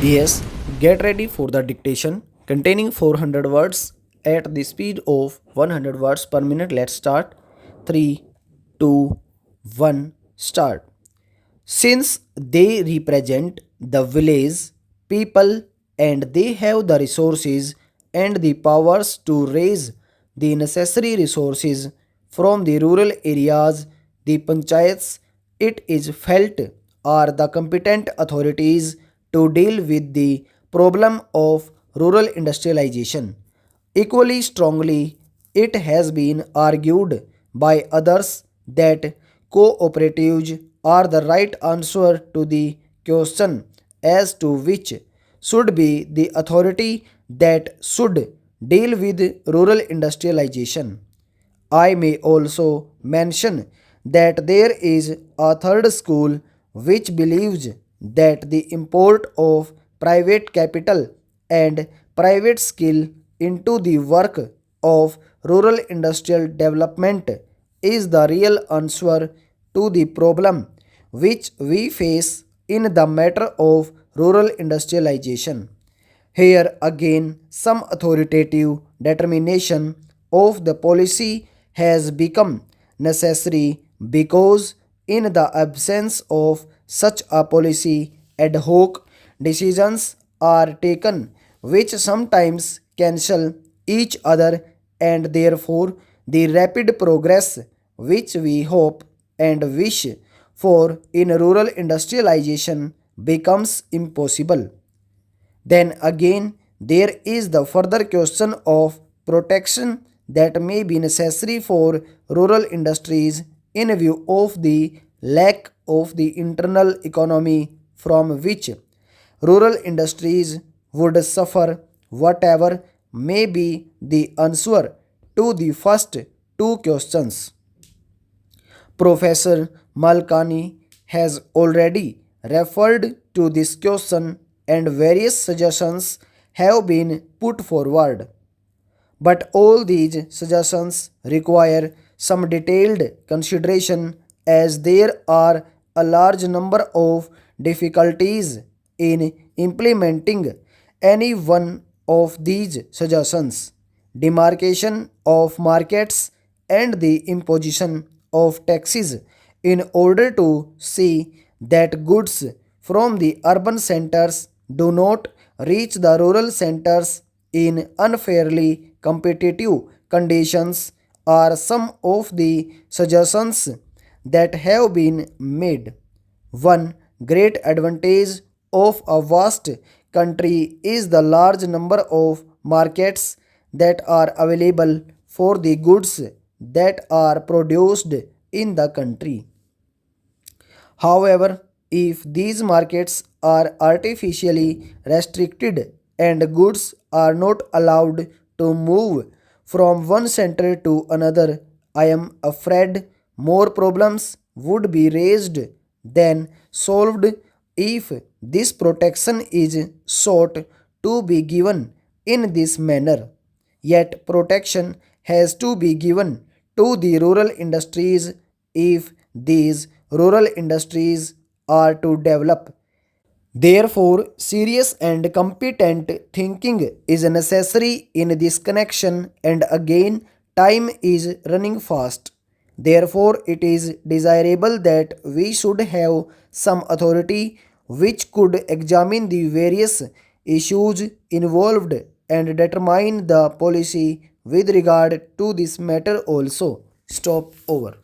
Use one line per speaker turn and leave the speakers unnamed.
Yes, get ready for the dictation containing 400 words at the speed of 100 words per minute. Let's start. 3, 2, 1, start. Since they represent the village people and they have the resources and the powers to raise the necessary resources from the rural areas, the panchayats, it is felt, are the competent authorities to deal with the problem of rural industrialization. Equally strongly, it has been argued by others that cooperatives are the right answer to the question as to which should be the authority that should deal with rural industrialization. I may also mention that there is a third school which believes that the import of private capital and private skill into the work of rural industrial development is the real answer to the problem which we face in the matter of rural industrialization. Here again, some authoritative determination of the policy has become necessary because, in the absence of such a policy, ad hoc decisions are taken which sometimes cancel each other, and therefore the rapid progress which we hope and wish for in rural industrialization becomes impossible. Then again, there is the further question of protection that may be necessary for rural industries in view of the lack of the internal economy from which rural industries would suffer. Whatever may be the answer to the first two questions, Professor Malkani has already referred to this question and various suggestions have been put forward. But all these suggestions require some detailed consideration as there are a large number of difficulties in implementing any one of these suggestions. Demarcation of markets and the imposition of taxes in order to see that goods from the urban centers do not reach the rural centers in unfairly competitive conditions are some of the suggestions that have been made. One great advantage of a vast country is the large number of markets that are available for the goods that are produced in the country. However, if these markets are artificially restricted and goods are not allowed to move from one center to another, I am afraid more problems would be raised than solved if this protection is sought to be given in this manner. Yet, protection has to be given to the rural industries if these rural industries are to develop. Therefore, serious and competent thinking is necessary in this connection, and again, time is running fast. Therefore, it is desirable that we should have some authority which could examine the various issues involved and determine the policy with regard to this matter also. Stop over.